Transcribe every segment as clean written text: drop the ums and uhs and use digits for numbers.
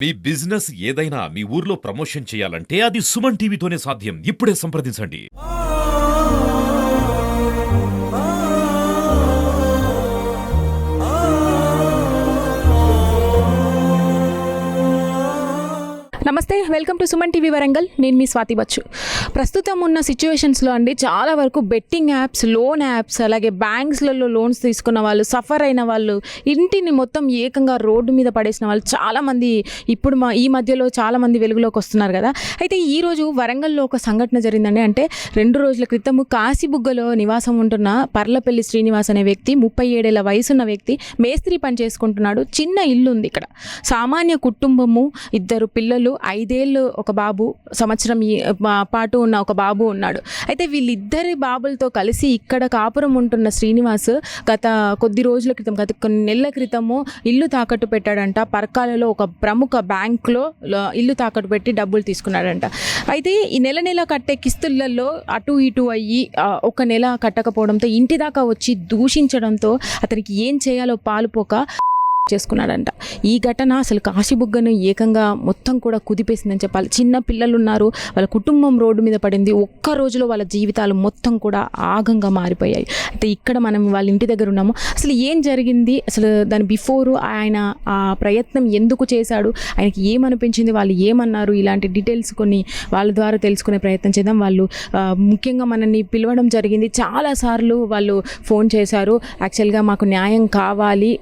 మీ business ఏదైనా మీ ఊర్లో promotion చేయాలంటే అది సుమన్ టీవీతోనే సాధ్యం. ఇప్పుడే సంప్రదించండి. నమస్తే, welcome to Suman TV Warangal. నేను మీ స్వాతి బచ్చు. ప్రస్తుతం ఉన్న సిచ్యువేషన్స్లో అండి చాలా వరకు బెట్టింగ్ యాప్స్, లోన్ యాప్స్, అలాగే బ్యాంక్స్లలో లోన్స్ తీసుకున్న వాళ్ళు, సఫర్ అయిన వాళ్ళు, ఇంటిని మొత్తం ఏకంగా రోడ్డు మీద పడేసిన వాళ్ళు చాలామంది ఇప్పుడు ఈ మధ్యలో చాలామంది వెలుగులోకి వస్తున్నారు కదా. అయితే ఈరోజు వరంగల్లో ఒక సంఘటన జరిగిందండి. అంటే 2 రోజుల క్రితము కాశీబుగ్గలో నివాసం ఉంటున్న పర్లపల్లి శ్రీనివాస్ అనే వ్యక్తి, 37 ఏళ్ల వయసున్న వ్యక్తి, మేస్త్రి పని చేసుకుంటున్నాడు. చిన్న ఇల్లు ఉంది ఇక్కడ. సామాన్య కుటుంబము, 2 పిల్లలు, 5 ఏళ్ళు ఒక బాబు, సంవత్సరం పాటు ఉన్న ఒక బాబు ఉన్నాడు. అయితే వీళ్ళిద్దరి బాబులతో కలిసి ఇక్కడ కాపురం ఉంటున్న శ్రీనివాస్ గత కొద్ది రోజుల క్రితం, గత కొన్ని నెలల క్రితము ఇల్లు తాకట్టు పెట్టాడంట. పర్కాలలో ఒక ప్రముఖ బ్యాంకులో ఇల్లు తాకట్టు పెట్టి డబ్బులు తీసుకున్నాడంట. అయితే ఈ నెల కట్టే కిస్తులలో అటు ఇటు అయ్యి ఒక నెల కట్టకపోవడంతో ఇంటి దాకా వచ్చి దూషించడంతో అతనికి ఏం చేయాలో పాలుపోక చేసుకున్నాడంట. ఈ ఘటన అసలు కాశీబుగ్గను ఏకంగా మొత్తం కూడా కుదిపేసిందని చెప్పాలి. చిన్న పిల్లలు ఉన్నారు, వాళ్ళ కుటుంబం రోడ్డు మీద పడింది. ఒక్క రోజులో వాళ్ళ జీవితాలు మొత్తం కూడా ఆగంగా మారిపోయాయి. అయితే ఇక్కడ మనం వాళ్ళ ఇంటి దగ్గర ఉన్నాము. అసలు ఏం జరిగింది, అసలు దాని బిఫోరు ఆయన ఆ ప్రయత్నం ఎందుకు చేశాడు, ఆయనకి ఏమనిపించింది, వాళ్ళు ఏమన్నారు, ఇలాంటి డీటెయిల్స్ కొన్ని వాళ్ళ ద్వారా తెలుసుకునే ప్రయత్నం చేద్దాం. వాళ్ళు ముఖ్యంగా మనల్ని పిలవడం జరిగింది. చాలాసార్లు వాళ్ళు ఫోన్ చేశారు. యాక్చువల్గా మాకు న్యాయం కావాలి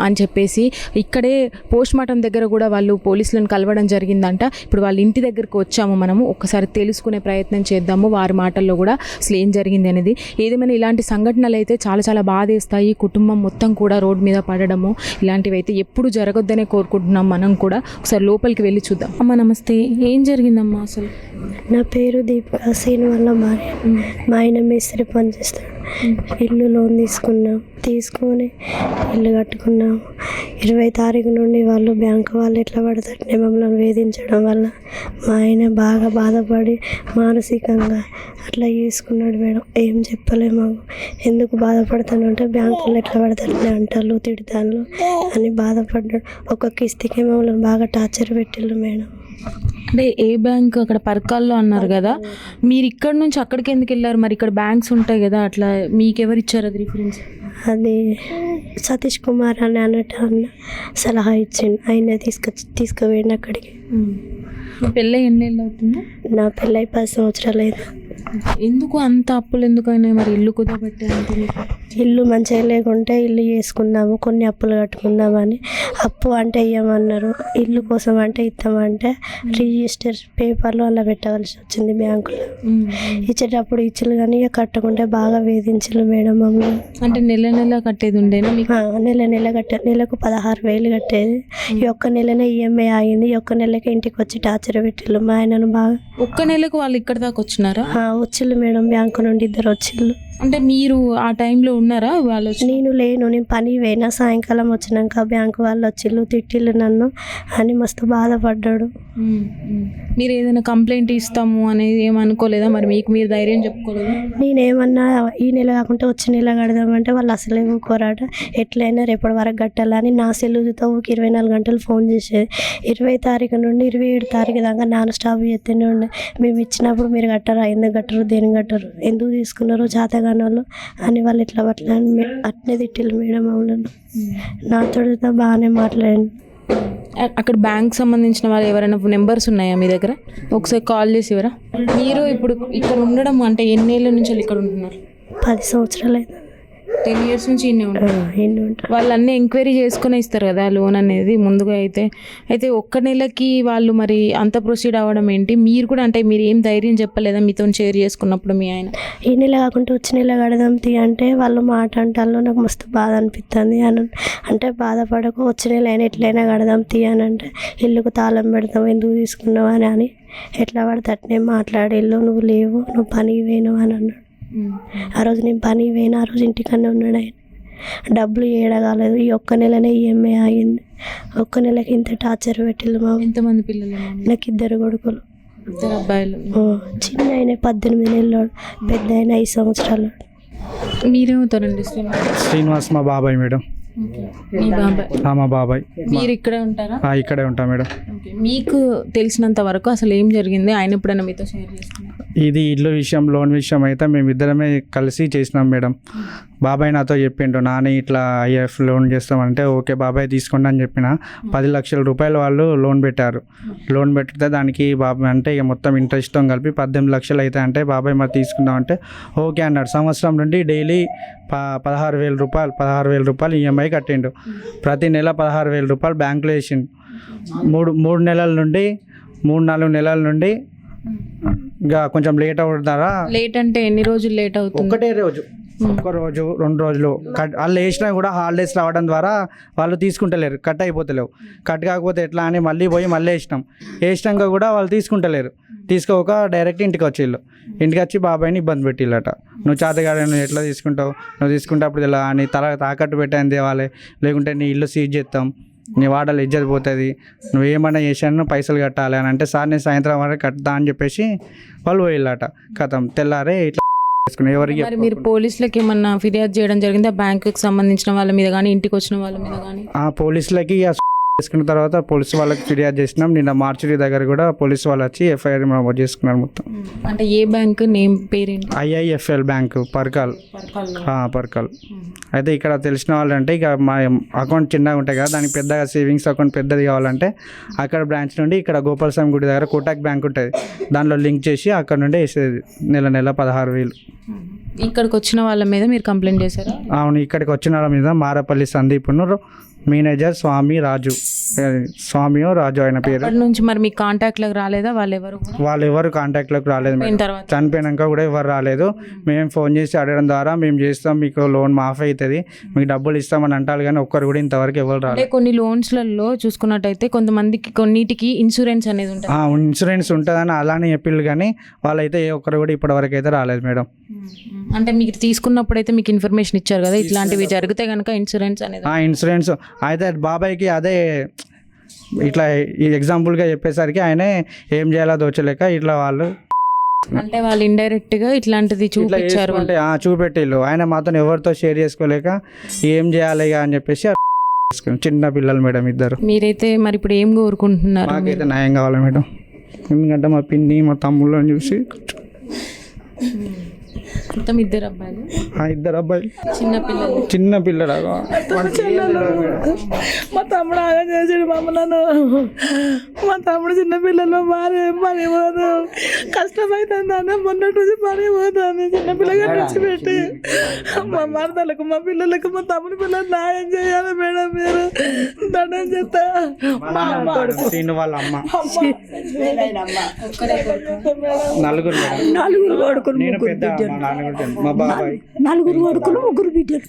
అని చెప్పేసి ఇక్కడే పోస్ట్ మార్టం దగ్గర కూడా వాళ్ళు పోలీసులను కలవడం జరిగిందంట. ఇప్పుడు వాళ్ళ ఇంటి దగ్గరకు వచ్చాము. మనము ఒక్కసారి తెలుసుకునే ప్రయత్నం చేద్దాము వారి మాటల్లో కూడా అసలు ఏం జరిగింది అనేది. ఏదేమైనా ఇలాంటి సంఘటనలు అయితే చాలా చాలా బాధేస్తాయి. కుటుంబం మొత్తం కూడా రోడ్డు మీద పడడము ఇలాంటివి అయితే ఎప్పుడు జరగొద్దనే కోరుకుంటున్నాం మనం కూడా. ఒకసారి లోపలికి వెళ్ళి చూద్దాం. అమ్మ నమస్తే, ఏం జరిగిందమ్మా అసలు? నా పేరు దీపిక, సీన్ వల్ల భార్య. మా ఆయన మేస్త్రి పని చేస్తాడు. ఇల్లు లోన్ తీసుకొని ఇల్లు కట్టుకున్నాం. 20 తారీఖు నుండి వాళ్ళు బ్యాంకు వాళ్ళు ఎట్లా పడతారని మమ్మల్ని వేధించడం వల్ల మా ఆయన బాగా బాధపడి మానసికంగా అట్లా చేసుకున్నాడు మేడం. ఏం చెప్పలే మాకు. ఎందుకు బాధపడతాను అంటే బ్యాంకులు ఎట్లా పడతారని అంటారు, తిడతాను అని బాధపడ్డాడు. ఒక కిస్తీకి మమ్మల్ని బాగా టార్చర్ పెట్టిళ్ళు మేడం. అంటే ఏ బ్యాంక్? అక్కడ పర్కాల్లో అన్నారు కదా, మీరు ఇక్కడ నుంచి అక్కడికి ఎందుకు వెళ్ళారు? మరి ఇక్కడ బ్యాంక్స్ ఉంటాయి కదా, అట్లా మీకు ఎవరు ఇచ్చారు అది రిఫరెన్స్? అది సతీష్ కుమార్ అని అన్న సలహా ఇచ్చిండు. ఆయన తీసుకుపోయిండు అక్కడికి. పెళ్ళి ఎన్ని ఏళ్ళు అవుతుంది? నా పెళ్ళై 10 సంవత్సరాలు అయింది. ఎందుకు అంత అప్పులు ఎందుకు అయినాయి మరి? ఇల్లు కుదబెట్టే ఇల్లు మంచిగా లేకుంటే ఇల్లు చేసుకుందాము, కొన్ని అప్పులు కట్టుకుందామని. అప్పు అంటే ఇవ్వమన్నారు, ఇల్లు కోసం అంటే ఇస్తామంటే రిజిస్టర్ పేపర్లో అలా పెట్టవలసి వచ్చింది బ్యాంకులో. ఇచ్చేటప్పుడు ఇచ్చులు కానీ ఇక కట్టకుంటే బాగా వేధించలు మేడం మమ్మల్ని. అంటే నెల కట్టేది ఉండేనా మీకు? నెల కట్టే, నెలకు 16,000 కట్టేది. ఈ ఒక్క నెలనే ఈఎంఐ ఆగింది. ఈ ఒక్క నెలకే ఇంటికి వచ్చి టార్చర్ పెట్టిళ్ళు మా ఆయనను బాగా. ఒక్క నెలకు వాళ్ళు ఇక్కడ దాకా వచ్చినారా? వచ్చిళ్ళు మేడం, బ్యాంకు నుండి 2 వచ్చిళ్ళు. అంటే మీరు ఆ టైంలో ఉన్నారా? వాళ్ళు నేను లేను, నేను పని పోయినా. సాయంకాలం వచ్చినాక బ్యాంకు వాళ్ళు వచ్చిళ్ళు, తిట్టిళ్ళు నన్ను అని మస్తు బాధపడ్డాడు. మీరు ఏదైనా కంప్లైంట్ ఇస్తాము అనేది ఏమనుకోలేదా మరి? మీకు మీరు ధైర్యం చెప్పుకోలేదు? నేనేమన్నా ఈ నెల కాకుంటే వచ్చే నెల కడదామంటే వాళ్ళు అసలే ఊరుకోరాట. ఎట్లయినా రేపటి వరకు కట్టాలని నా సెల్లుతో 24 గంటలు ఫోన్ చేసేది. 20 తారీఖు నుండి 27 తారీఖు దాకా నాన్ స్టాప్ చేస్తూనే ఉండే. మేము ఇచ్చినప్పుడు మీరు కట్టరా, ఎందుకు కట్టరు, దేనికి కట్టరు, ఎందుకు తీసుకున్నారు, జాతకాలు అని వాళ్ళు ఇట్లా పట్ల అట్నే తిట్టిళ్ళు మేడం అవులను. నాతో బాగానే మాట్లాడండి. అక్కడ బ్యాంక్ సంబంధించిన వాళ్ళు ఎవరైనా నెంబర్స్ ఉన్నాయా మీ దగ్గర? ఒకసారి కాల్ చేసి ఇవ్వరా? మీరు ఇప్పుడు ఇక్కడ ఉండడం అంటే ఎన్ని ఏళ్ళ నుంచి ఇక్కడ ఉంటున్నారు? 10 సంవత్సరాలు అయింది. 10 years నుంచి ఇన్ని ఉంటారు. వాళ్ళు అన్నీ ఎంక్వైరీ చేసుకుని ఇస్తారు కదా లోన్ అనేది ముందుగా. అయితే ఒక్క నెలకి వాళ్ళు మరి అంత ప్రొసీడ్ అవ్వడం ఏంటి? మీరు కూడా అంటే మీరు ఏం ధైర్యం చెప్పలేదా మీతో షేర్ చేసుకున్నప్పుడు మీ ఆయన? ఈ నెల కాకుంటే వచ్చే నెల కడదాం తీ అంటే వాళ్ళు మాట అంటారు. నాకు మస్తు బాధ అనిపిస్తుంది అని అంటే, బాధపడకు, వచ్చే నెల అయినా ఎట్లయినా కడదాం తీ అని అంటే, ఇల్లుకు తాళం పెడతాం, ఎందుకు తీసుకున్నావు అని ఎట్లా పడితే అట్నే మాట్లాడేళ్ళు. నువ్వు లేవు, నువ్వు పనికి పోయినావు అని అన్నాడు. ఆ రోజు నేను పనికి పోయినా, ఆ రోజు ఇంటికన్నా ఉన్నాడు ఆయన. డబ్బులు ఏడగాలేదు. ఈ ఒక్క నెలనే ఈఎంఐ ఆగింది. ఒక్క నెలకి ఇంత టార్చర్ పెట్టిళ్ళు మా. ఎంతమంది పిల్లలు? నాకు 2 కొడుకులు, 2 అబ్బాయిలు. చిన్న ఆయన 18 ఏళ్ళాడు, పెద్ద ఆయన 5 సంవత్సరాలు. మీరేమవుతారండి? శ్రీనివాస్ మా బాబాయ్ మేడం. మీ బాబాయ్. మా బాబాయ్. మీరు ఇక్కడే ఉంటారా? ఇక్కడే ఉంటాం మేడం. ఓకే. మీకు తెలిసినంత వరకు అసలు ఏం జరిగింది ఆయన ఎప్పుడైనా మీతో షేర్ చేసుకున్నారు? ఇది ఇల్లు విషయం, లోన్ విషయం అయితే మేమిద్దరమే కలిసి చేసినాం మేడం. బాబాయ్ నాతో చెప్పిండు, నాని ఇట్లా ఐఎఫ్ లోన్ చేస్తామంటే ఓకే బాబాయ్ తీసుకోండి అని చెప్పిన. 10 లక్షల రూపాయలు వాళ్ళు లోన్ పెట్టారు. లోన్ పెడితే దానికి బాబాయ్ అంటే ఇక మొత్తం ఇంట్రెస్ట్తో కలిపి 18 లక్షలు అయితే అంటే బాబాయ్ మరి తీసుకుందాం అంటే ఓకే అన్నాడు. సంవత్సరం నుండి డైలీ 16,000 రూపాయలు ఈఎంఐ కట్టిండు. ప్రతి నెల 16,000 రూపాయలు బ్యాంకులో వేసిండు. 3-4 నెలల నుండి ఇంకా కొంచెం లేట్ అవుతారా. లేట్ అంటే ఎన్ని రోజులు లేట్ అవుతుంది? ఒకటే రోజు, 1 రోజు 2 రోజులు వాళ్ళు వేసినా కూడా హాలిడేస్ రావడం ద్వారా వాళ్ళు తీసుకుంటలేరు, కట్ అయిపోతలేవు. కట్ కాకపోతే ఎట్లా అని మళ్ళీ వేసినాక కూడా వాళ్ళు తీసుకుంటలేరు. తీసుకోక డైరెక్ట్ ఇంటికి వచ్చి బాబాయ్ని ఇబ్బంది పెట్టిల్లట. నువ్వు చేతగాడు, నువ్వు ఎట్లా తీసుకుంటావు, నువ్వు తీసుకుంటే అప్పుడు ఇలా నీ తల తాకట్టు పెట్టాను తేవాలి, లేకుంటే నీ ఇల్లు సీజ్ చేస్తాం, నీ వాడలు ఇజ్జత్ పోతుంది, నువ్వేమన్నా చేశాను పైసలు కట్టాలి అని అంటే సార్ నేను సాయంత్రం వరకు కట్టుతా అని చెప్పేసి వాళ్ళు పోయిల్లట. కథం తెల్లారే ఇట్లా ఎవరికి. మరి మీరు పోలీసులకి ఏమన్నా ఫిర్యాదు చేయడం జరిగింది బ్యాంకుకి సంబంధించిన వాళ్ళ మీద కానీ ఇంటికి వచ్చిన వాళ్ళ మీద కానీ? పోలీసులకి చేసుకున్న తర్వాత పోలీసు వాళ్ళకి ఫిర్యాదు చేసినాం. నిన్న మార్చురీ దగ్గర కూడా పోలీసు వాళ్ళు వచ్చి ఎఫ్ఐఆర్ నమోదు చేసుకున్నారు మొత్తం. అంటే ఏ బ్యాంక్ నేమ్ పేరేంటి? IIFL bank Parkal. అయితే ఇక్కడ తెలిసిన వాళ్ళంటే ఇక మా అకౌంట్ చిన్నగా ఉంటాయి కదా, దానికి పెద్దగా సేవింగ్స్ అకౌంట్ పెద్దది కావాలంటే అక్కడ బ్రాంచ్ నుండి ఇక్కడ గోపాలస్వామి గుడి దగ్గర కోటాక్ బ్యాంక్ ఉంటుంది, దానిలో లింక్ చేసి అక్కడ నుండి వేసేది నెల 16,000. ఇక్కడికి వచ్చిన వాళ్ళ మీద మీరు కంప్లైంట్ చేశారా? అవును, ఇక్కడికి వచ్చిన వాళ్ళ మీద మారపల్లి సందీప్ను మేనేజర్ రాజు ఆయన పేరు. అక్కడ నుంచి మరి మీ కాంటాక్ట్లోకి రాలేదా? వాళ్ళెవరు కాంటాక్ట్లోకి రాలేదు. చనిపోయినాక కూడా ఎవరు రాలేదు. మేము ఫోన్ చేసి అడగడం ద్వారా మేము చేస్తాం, మీకు లోన్ మాఫ్ అవుతుంది, మీకు డబ్బులు ఇస్తామని అంటారు, కానీ ఒక్కరు కూడా ఇంతవరకు ఎవరు రాలేదు. కొన్ని లోన్స్లలో చూసుకున్నట్టయితే కొంతమందికి కొన్నిటికి ఇన్సూరెన్స్ అనేది ఉంటుంది. ఇన్సూరెన్స్ ఉంటుందని అలానే చెప్పిళ్ళు, కానీ వాళ్ళైతే ఏ ఒక్కరు కూడా ఇప్పటివరకు అయితే రాలేదు మేడం. అంటే మీకు తీసుకున్నప్పుడు అయితే మీకు ఇన్ఫర్మేషన్ ఇచ్చారు కదా, ఇట్లాంటివి జరిగితే కనుక ఇన్సూరెన్స్ అనేది. ఇన్సూరెన్స్ అయితే బాబాయ్కి అదే ఇట్లా ఈ ఎగ్జాంపుల్గా చెప్పేసరికి ఆయనే ఏం చేయాలో దోచలేక ఇట్లా వాళ్ళు అంటే వాళ్ళు ఇండైరెక్ట్ గా ఇట్లాంటిది చూపించారు, చూపెట్టిళ్ళు. ఆయన మాతో ఎవరితో షేర్ చేసుకోలేక ఏం చేయాలి అని చెప్పేసి చిన్న పిల్లలు మేడం ఇద్దరు. మీరైతే మరి ఇప్పుడు ఏం కోరుకుంటున్నారు? నాకైతే న్యాయం కావాలి మేడం, ఎందుకంటే మా పిన్ని మా తమ్ముళ్ళని చూసి మొత్తం ఇద్దరు అబ్బాయిలు. చిన్న పిల్లలు మా తమ్ముడు ఆగా చేసాడు నన్ను. మా తమ్ముడు చిన్న పిల్లలు భార్య పని పోదు, కష్టమైతుంది అన్న మొన్నటి రోజు పని పోతుంది. చిన్నపిల్లగా తెచ్చిపెట్టి మా మరదలకు మా పిల్లలకు మా తమ్ముడు పిల్లలు న్యాయం చేయాలి మేడం, మీరు దండం చేస్తా. వాళ్ళ అమ్మ నలుగురు కొడుకులు, మా బాబాయ్ 4 కొడుకులు 3 బిడ్డలు.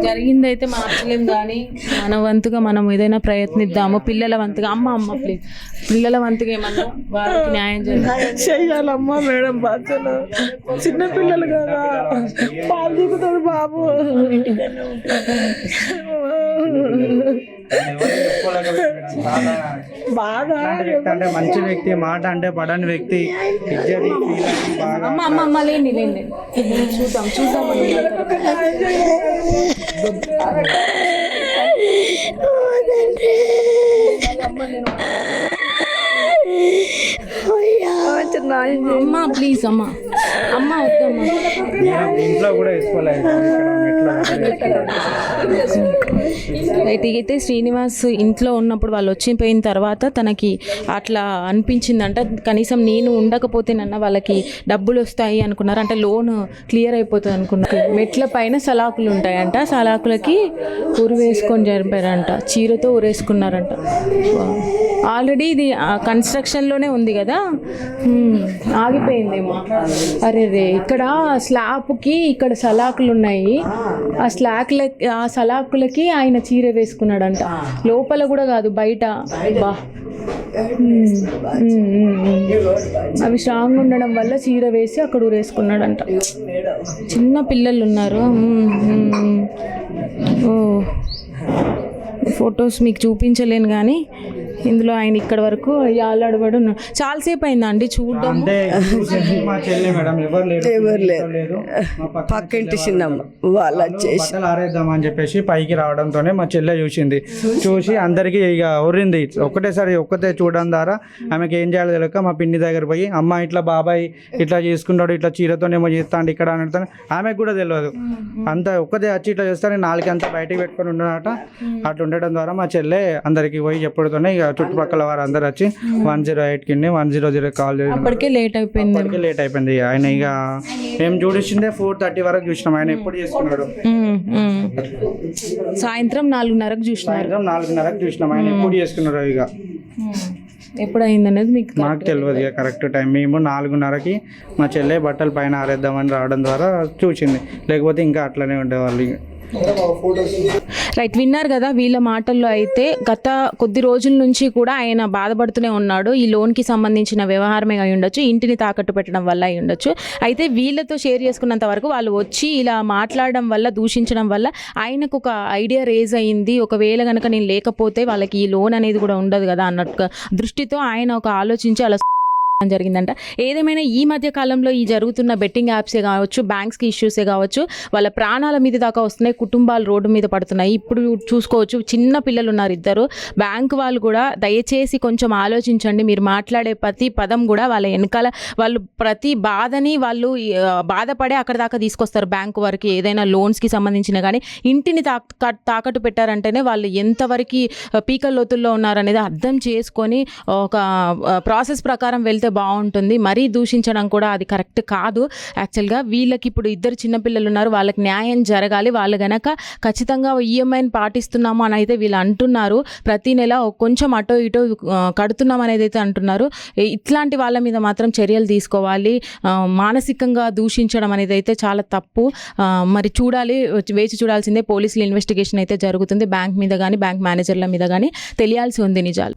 జరిగిందైతే మార్చలేం, కానీ మన వంతుగా మనం ఏదైనా ప్రయత్నిద్దాము. పిల్లల వంతుగా ప్లీజ్ పిల్లల వంతుగా ఏమన్నా వాళ్ళకి న్యాయం చెయ్యాలమ్మా మేడం. బాధ్యలు చిన్న పిల్లలు కదా, పాలు దిగుతాడు బాబు. బాగా అంటే మంచి వ్యక్తి, మాట అంటే పడని వ్యక్తి. లేండి చూద్దాం అమ్మా ప్లీజ్ అమ్మా వద్దమ్మా. ఇంట్లో కూడా వేసుకోలేదు. అయితే శ్రీనివాస్ ఇంట్లో ఉన్నప్పుడు వాళ్ళు వచ్చిపోయిన తర్వాత తనకి అట్లా అనిపించిందంట, కనీసం నేను ఉండకపోతేనన్నా వాళ్ళకి డబ్బులు వస్తాయి అనుకున్నారు, అంటే లోన్ క్లియర్ అయిపోతుంది అనుకున్నారు. మెట్ల పైన సలాకులు ఉంటాయంట, సలాకులకి ఉరి వేసుకొని జరిపారంట, చీరతో ఉరేసుకున్నారంట. ఆల్రెడీ ఇది కన్స్ట్రక్షన్లోనే ఉంది కదా, ఆగిపోయిందేమో. అరే ఇక్కడ స్లాబ్కి ఇక్కడ సలాకులు ఉన్నాయి, ఆ సలాకులకి ఆయన చీర వేసుకున్నాడంట. లోపల కూడా కాదు, బయట. బా అవి స్ట్రాంగ్ ఉండడం వల్ల చీర వేసి అక్కడ ఊరేసుకున్నాడంట. చిన్న పిల్లలు ఉన్నారు. ఫొటోస్ మీకు చూపించలేను, కానీ ఇందులో ఆయన ఇక్కడ వరకు యాలాడబడి ఉన్నాడు. చాలాసేపు అయిందా అండి చూడడం? అంటే చూసేది మా చెల్లి మేడం, ఎవరు లేదు. మా పక్కింటి చిన్నమ్మ వాళ్ళు వచ్చేసి బట్టలు ఆరేద్దామని చెప్పేసి పైకి రావడంతోనే మా చెల్లె చూసింది. చూసి అందరికీ ఇక ఉర్రింది. ఒక్కతే చూడడం ద్వారా ఆమెకి ఏం చేయాలో తెలియక మా పిన్ని దగ్గర పోయి, అమ్మ ఇట్లా బాబాయ్ ఇట్లా చేసుకుంటాడు, ఇట్లా చీరతోనేమో చేస్తాడు ఇక్కడ అని అంటాను. ఆమెకు కూడా తెలియదు. అంత ఒక్కతే వచ్చి ఇట్లా చేస్తాను, నాలుగు అంతా బయటకు పెట్టుకొని ఉండనట. అట్లా ఉండడం ద్వారా మా చెల్లె అందరికి పోయి చెప్పడంతోనే ఇక చుట్టుపక్కల వారు అందరు వచ్చి 108కి 100 కాల్ చేసి అప్పటికే లేట్ అయిపోయింది. ఆయన ఇక మేము చూడిచ్చిందే 4:30 వరకు చూసినాం. ఆయన ఎప్పుడు చేసుకున్నాడు? సాయంత్రం 4:30కు చూసినాం. ఆయన ఎప్పుడు చేసుకున్నాడు? ఇక ఎప్పుడు అయింది అనేది మీకు మాకు తెలియదు ఇక కరెక్ట్ టైం. మేము 4:30కి మా చెల్లె బట్టలు పైన ఆరేద్దామని రావడం ద్వారా చూసింది, లేకపోతే ఇంకా అట్లనే ఉండేవాళ్ళు. ఇక రైట్, విన్నారు కదా వీళ్ళ మాటల్లో. అయితే గత కొద్ది రోజుల నుంచి కూడా ఆయన బాధపడుతూనే ఉన్నాడు. ఈ లోన్కి సంబంధించిన వ్యవహారమే అయి ఉండొచ్చు, ఇంటిని తాకట్టు పెట్టడం వల్ల అయి ఉండొచ్చు. అయితే వీళ్ళతో షేర్ చేసుకున్నంత వరకు వాళ్ళు వచ్చి ఇలా మాట్లాడడం వల్ల, దూషించడం వల్ల ఆయనకు ఒక ఐడియా రేజ్ అయ్యింది. ఒకవేళ కనుక నేను లేకపోతే వాళ్ళకి ఈ లోన్ అనేది కూడా ఉండదు కదా అన్నట్టుగా దృష్టితో ఆయన ఒక ఆలోచించి అలా జరిగిందంట. ఏదేమైనా ఈ మధ్య కాలంలో ఈ జరుగుతున్న బెట్టింగ్ యాప్సే కావచ్చు, బ్యాంక్స్కి ఇష్యూసే కావచ్చు, వాళ్ళ ప్రాణాల మీద దాకా వస్తున్నాయి, కుటుంబాలు రోడ్డు మీద పడుతున్నాయి. ఇప్పుడు చూసుకోవచ్చు, చిన్న పిల్లలు ఉన్నారు ఇద్దరు. బ్యాంక్ వాళ్ళు కూడా దయచేసి కొంచెం ఆలోచించండి. మీరు మాట్లాడే ప్రతి పదం కూడా వాళ్ళ వెనకాల వాళ్ళు ప్రతి బాధని వాళ్ళు బాధపడే అక్కడ దాకా తీసుకొస్తారు. బ్యాంకు వరకు ఏదైనా లోన్స్కి సంబంధించిన కానీ ఇంటిని తాకట్టు పెట్టారంటేనే వాళ్ళు ఎంతవరకు పీకల లోతుల్లో ఉన్నారనేది అర్థం చేసుకొని ఒక ప్రాసెస్ ప్రకారం వెళ్తే బాగుంటుంది. మరీ దూషించడం కూడా అది కరెక్ట్ కాదు. యాక్చువల్గా వీళ్ళకి ఇప్పుడు ఇద్దరు చిన్నపిల్లలు ఉన్నారు, వాళ్ళకి న్యాయం జరగాలి. వాళ్ళు గనక ఖచ్చితంగా ఈఎంఐని పాటిస్తున్నాము అని అయితే వీళ్ళు అంటున్నారు. ప్రతి నెల కొంచెం అటో ఇటో కడుతున్నాం అనేది అయితే అంటున్నారు. ఇట్లాంటి వాళ్ళ మీద మాత్రం చర్యలు తీసుకోవాలి. మానసికంగా దూషించడం అనేది అయితే చాలా తప్పు. మరి చూడాలి, వేచి చూడాల్సిందే. పోలీసులు ఇన్వెస్టిగేషన్ అయితే జరుగుతుంది. బ్యాంక్ మీద కానీ బ్యాంక్ మేనేజర్ల మీద కానీ తెలియాల్సి ఉంది నిజాలు.